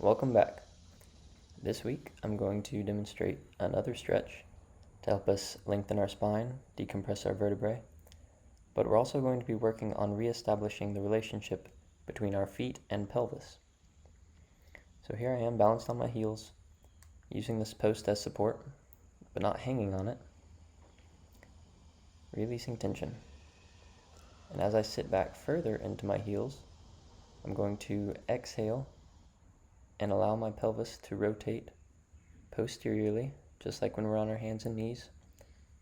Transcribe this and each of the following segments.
Welcome back. This week I'm going to demonstrate another stretch to help us lengthen our spine, decompress our vertebrae, but we're also going to be working on reestablishing the relationship between our feet and pelvis. So here I am balanced on my heels, using this post as support, but not hanging on it, releasing tension. And as I sit back further into my heels, I'm going to exhale and allow my pelvis to rotate posteriorly, just like when we're on our hands and knees,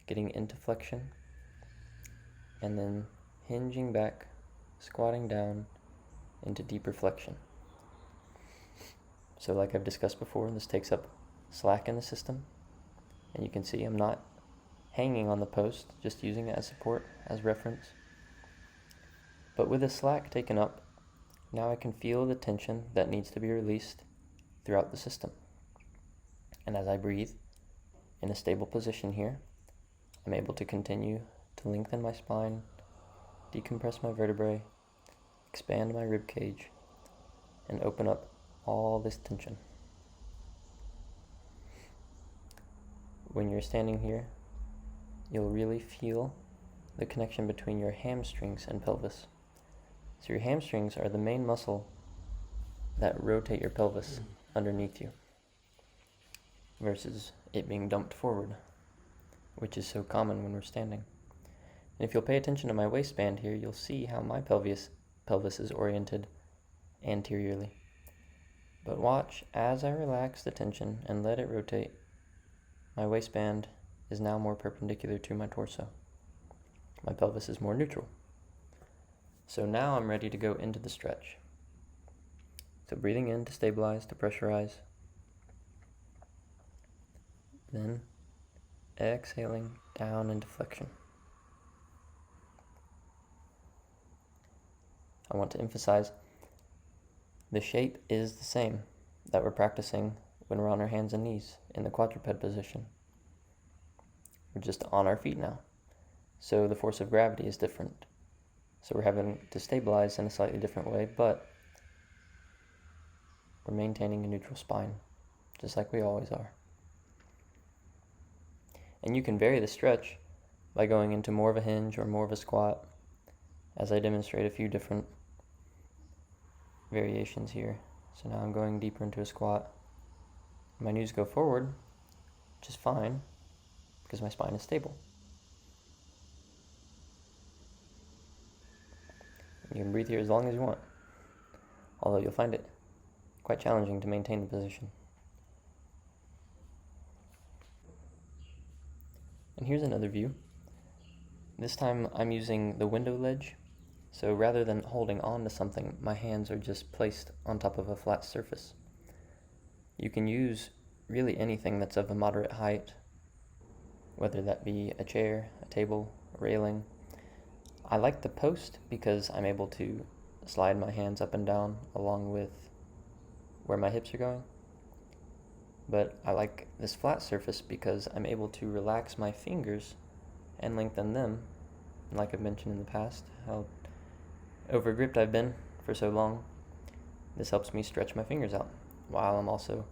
getting into flexion, and then hinging back, squatting down into deeper flexion. So like I've discussed before, this takes up slack in the system, and you can see I'm not hanging on the post, just using it as support, as reference. But with the slack taken up, now I can feel the tension that needs to be released throughout the system. And as I breathe in a stable position here, I'm able to continue to lengthen my spine, decompress my vertebrae, expand my rib cage, and open up all this tension. When you're standing here, you'll really feel the connection between your hamstrings and pelvis. So your hamstrings are the main muscle that rotate your pelvis underneath you, versus it being dumped forward, which is so common when we're standing. And if you'll pay attention to my waistband here, you'll see how my pelvis is oriented anteriorly. But watch, as I relax the tension and let it rotate, my waistband is now more perpendicular to my torso. My pelvis is more neutral. So now I'm ready to go into the stretch. So breathing in to stabilize, to pressurize. Then exhaling down into flexion. I want to emphasize the shape is the same that we're practicing when we're on our hands and knees in the quadruped position. We're just on our feet now. So the force of gravity is different. So we're having to stabilize in a slightly different way, but we're maintaining a neutral spine, just like we always are. And you can vary the stretch by going into more of a hinge or more of a squat, as I demonstrate a few different variations here. So now I'm going deeper into a squat. My knees go forward, which is fine, because my spine is stable. You can breathe here as long as you want, although you'll find it quite challenging to maintain the position. And here's another view. This time I'm using the window ledge, so rather than holding on to something, my hands are just placed on top of a flat surface. You can use really anything that's of a moderate height, whether that be a chair, a table, a railing. I like the post because I'm able to slide my hands up and down along with where my hips are going. But I like this flat surface because I'm able to relax my fingers and lengthen them. And like I've mentioned in the past, how overgripped I've been for so long, this helps me stretch my fingers out while I'm also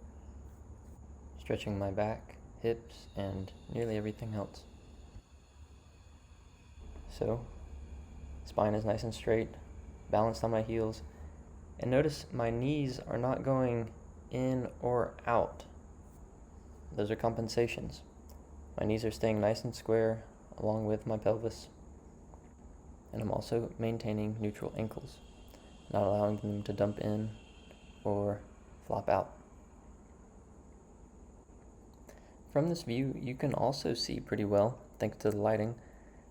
stretching my back, hips, and nearly everything else. So, spine is nice and straight, balanced on my heels, and notice my knees are not going in or out. Those are compensations. My knees are staying nice and square along with my pelvis, and I'm also maintaining neutral ankles, not allowing them to dump in or flop out. From this view, you can also see pretty well, thanks to the lighting,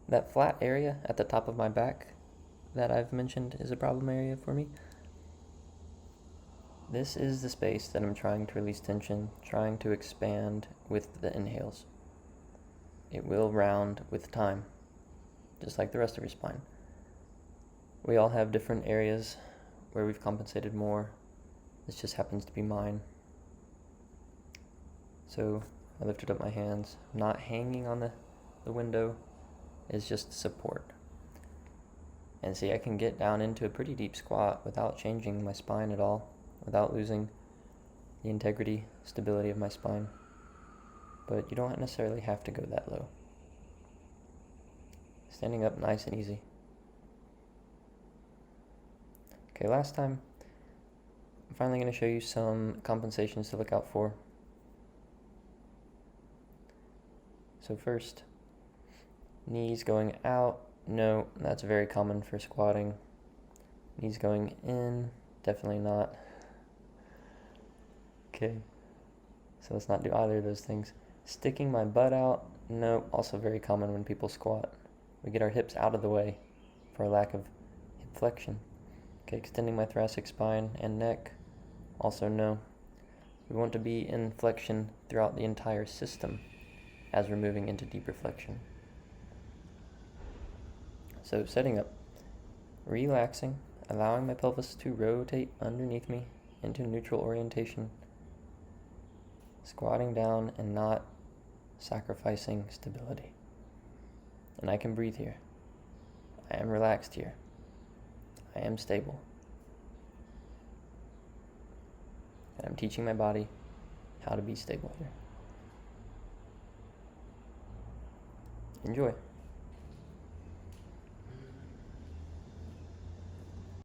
that flat area at the top of my back that I've mentioned is a problem area for me. This is the space that I'm trying to release tension, trying to expand with the inhales. It will round with time, just like the rest of your spine. We all have different areas where we've compensated more. This just happens to be mine. So I lifted up my hands, not hanging on the window, is just support. And see, I can get down into a pretty deep squat without changing my spine at all, without losing the integrity, stability of my spine, but you don't necessarily have to go that low. Standing up nice and easy. Okay, last time, I'm finally going to show you some compensations to look out for. So first, knees going out. No, that's very common for squatting. Knees going in, definitely not. Okay, so let's not do either of those things. Sticking my butt out, no, also very common when people squat. We get our hips out of the way for a lack of hip flexion. Okay, extending my thoracic spine and neck, also no. We want to be in flexion throughout the entire system as we're moving into deeper flexion. So setting up, relaxing, allowing my pelvis to rotate underneath me into neutral orientation, squatting down and not sacrificing stability. And I can breathe here. I am relaxed here. I am stable. And I'm teaching my body how to be stable here. Enjoy.